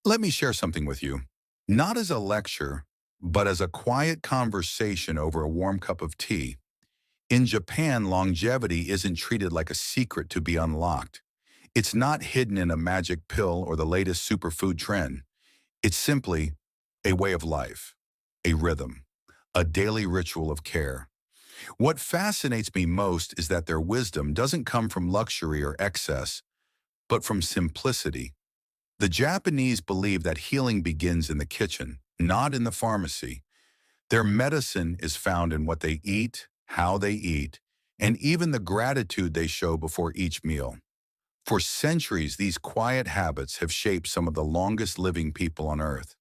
Let me share something with you. Not as a lecture, but as a quiet conversation over a warm cup of tea. In Japan, longevity isn't treated like a secret to be unlocked. It's not hidden in a magic pill or the latest superfood trend. It's simply a way of life, a rhythm, a daily ritual of care. What fascinates me most is that their wisdom doesn't come from luxury or excess, but from simplicity. The Japanese believe that healing begins in the kitchen, not in the pharmacy. Their medicine is found in what they eat, how they eat, and even the gratitude they show before each meal. For centuries, these quiet habits have shaped some of the longest living people on Earth,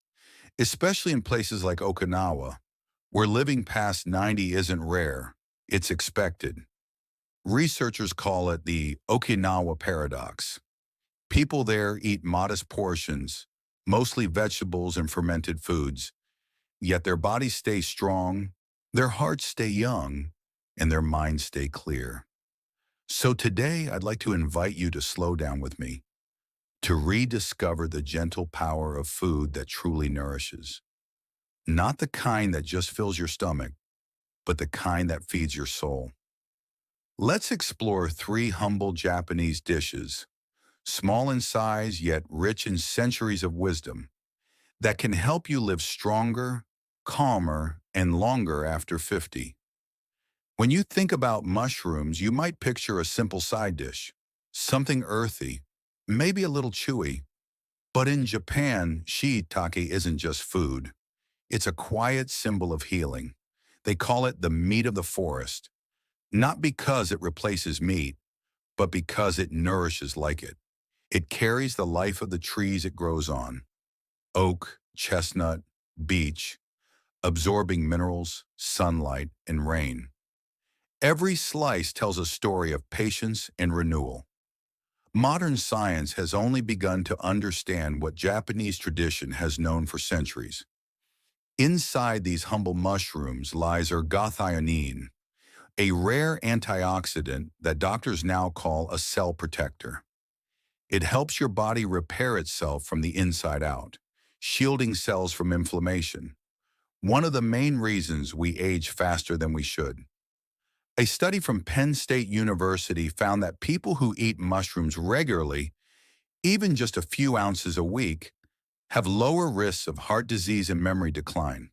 especially in places like Okinawa, where living past 90 isn't rare, it's expected. Researchers call it the Okinawa paradox. People there eat modest portions, mostly vegetables and fermented foods, yet their bodies stay strong, their hearts stay young, and their minds stay clear. So today, I'd like to invite you to slow down with me, to rediscover the gentle power of food that truly nourishes. Not the kind that just fills your stomach, but the kind that feeds your soul. Let's explore three humble Japanese dishes, small in size yet rich in centuries of wisdom, that can help you live stronger, calmer, and longer after 50. When you think about mushrooms, you might picture a simple side dish, something earthy, maybe a little chewy. But in Japan, shiitake isn't just food. It's a quiet symbol of healing. They call it the meat of the forest, not because it replaces meat, but because it nourishes like it. It carries the life of the trees it grows on: oak, chestnut, beech, absorbing minerals, sunlight, and rain. Every slice tells a story of patience and renewal. Modern science has only begun to understand what Japanese tradition has known for centuries. Inside these humble mushrooms lies ergothioneine, a rare antioxidant that doctors now call a cell protector. It helps your body repair itself from the inside out, shielding cells from inflammation, one of the main reasons we age faster than we should. A study from Penn State University found that people who eat mushrooms regularly, even just a few ounces a week, have lower risks of heart disease and memory decline.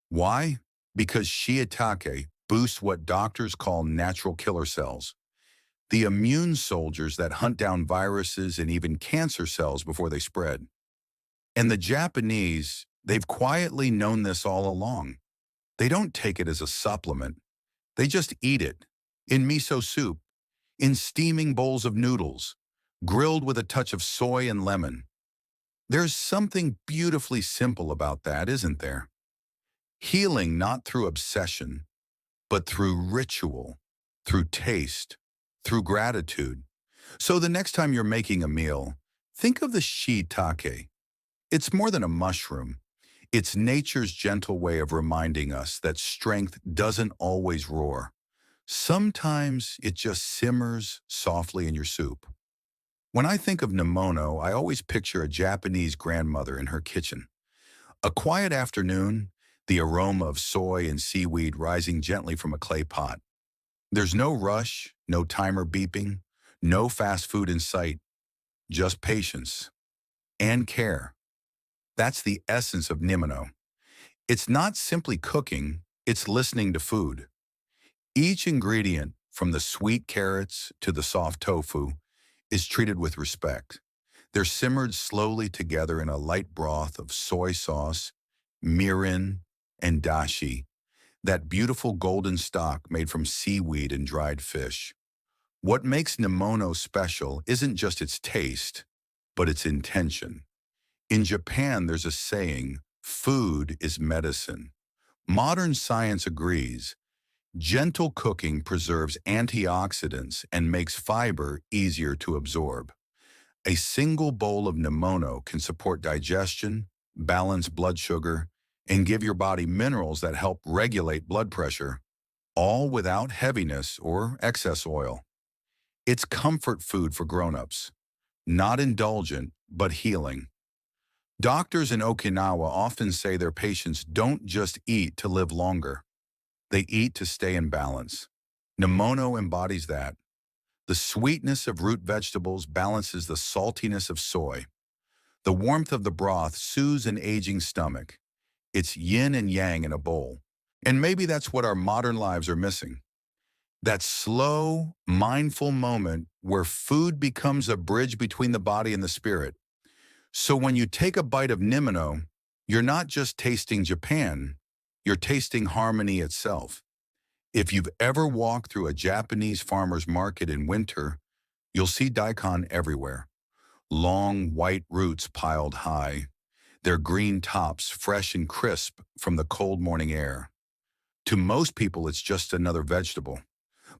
Why? Because shiitake boosts what doctors call natural killer cells, the immune soldiers that hunt down viruses and even cancer cells before they spread. And the Japanese, they've quietly known this all along. They don't take it as a supplement. They just eat it, in miso soup, in steaming bowls of noodles, grilled with a touch of soy and lemon. There's something beautifully simple about that, isn't there? Healing not through obsession, but through ritual, through taste, through gratitude. So the next time you're making a meal, think of the shiitake. It's more than a mushroom. It's nature's gentle way of reminding us that strength doesn't always roar. Sometimes it just simmers softly in your soup. When I think of Nimono, I always picture a Japanese grandmother in her kitchen. A quiet afternoon, the aroma of soy and seaweed rising gently from a clay pot. There's no rush, no timer beeping, no fast food in sight, just patience and care. That's the essence of Nimono. It's not simply cooking, it's listening to food. Each ingredient, from the sweet carrots to the soft tofu, is treated with respect. They're simmered slowly together in a light broth of soy sauce, mirin, and dashi, that beautiful golden stock made from seaweed and dried fish. What makes Nimono special isn't just its taste, but its intention. In Japan, there's a saying, food is medicine. Modern science agrees. Gentle cooking preserves antioxidants and makes fiber easier to absorb. A single bowl of Nimono can support digestion, balance blood sugar, and give your body minerals that help regulate blood pressure, all without heaviness or excess oil. It's comfort food for grown-ups, not indulgent, but healing. Doctors in Okinawa often say their patients don't just eat to live longer. They eat to stay in balance. Nimono embodies that. The sweetness of root vegetables balances the saltiness of soy. The warmth of the broth soothes an aging stomach. It's yin and yang in a bowl. And maybe that's what our modern lives are missing. That slow, mindful moment where food becomes a bridge between the body and the spirit. So when you take a bite of Nimono, you're not just tasting Japan, you're tasting harmony itself. If you've ever walked through a Japanese farmer's market in winter, you'll see daikon everywhere. Long, white roots piled high, their green tops fresh and crisp from the cold morning air. To most people, it's just another vegetable.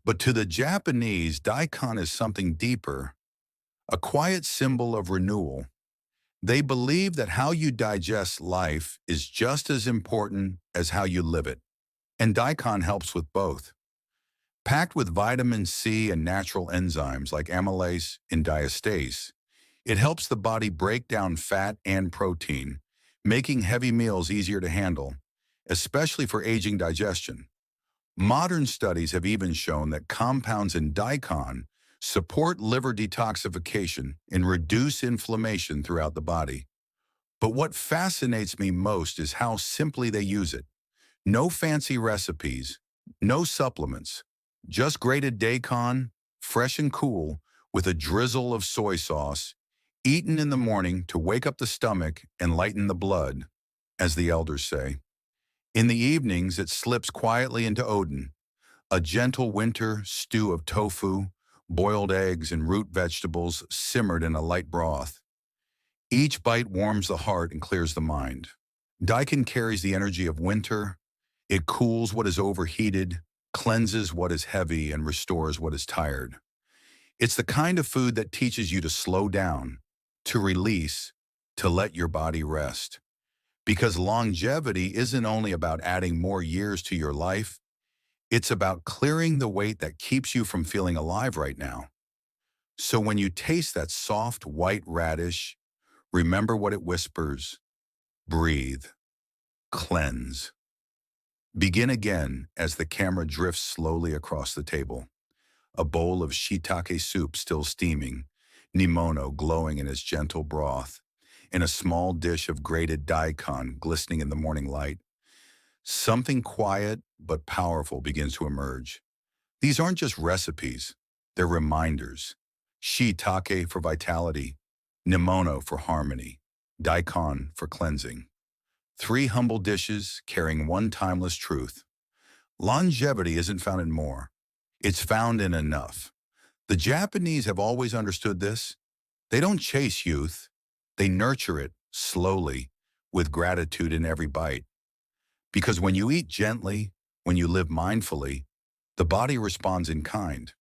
But to the Japanese, daikon is something deeper, a quiet symbol of renewal. They believe that how you digest life is just as important as how you live it. And daikon helps with both. Packed with vitamin C and natural enzymes like amylase and diastase, it helps the body break down fat and protein, making heavy meals easier to handle, especially for aging digestion. Modern studies have even shown that compounds in daikon support liver detoxification and reduce inflammation throughout the body. But what fascinates me most is how simply they use it. No fancy recipes, no supplements, just grated daikon, fresh and cool, with a drizzle of soy sauce, eaten in the morning to wake up the stomach and lighten the blood, as the elders say. In the evenings, it slips quietly into oden, a gentle winter stew of tofu, boiled eggs, and root vegetables simmered in a light broth. Each bite warms the heart and clears the mind. Daikon carries the energy of winter. It cools what is overheated, cleanses what is heavy, and restores what is tired. It's the kind of food that teaches you to slow down, to release, to let your body rest. Because longevity isn't only about adding more years to your life, it's about clearing the weight that keeps you from feeling alive right now. So when you taste that soft white radish, remember what it whispers: breathe, cleanse. Begin again as the camera drifts slowly across the table. A bowl of shiitake soup still steaming, Nimono glowing in its gentle broth, and a small dish of grated daikon glistening in the morning light. Something quiet but powerful begins to emerge. These aren't just recipes, they're reminders. Shiitake for vitality, Nimono for harmony, daikon for cleansing. Three humble dishes carrying one timeless truth. Longevity isn't found in more. It's found in enough. The Japanese have always understood this. They don't chase youth. They nurture it slowly, with gratitude in every bite. Because when you eat gently, when you live mindfully, the body responds in kind.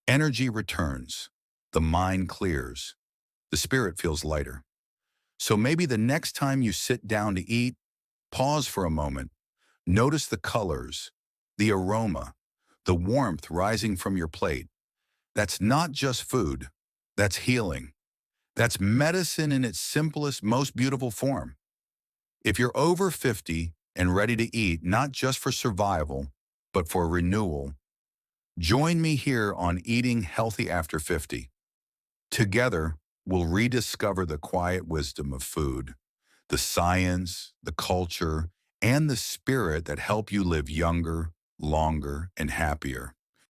Energy returns. The mind clears. The spirit feels lighter. So maybe the next time you sit down to eat, pause for a moment. Notice the colors, the aroma, the warmth rising from your plate. That's not just food. That's healing. That's medicine in its simplest, most beautiful form. If you're over 50 and ready to eat, not just for survival, but for renewal, join me here on Eating Healthy After 50. Together, we'll rediscover the quiet wisdom of food, the science, the culture, and the spirit that help you live younger, longer, and happier.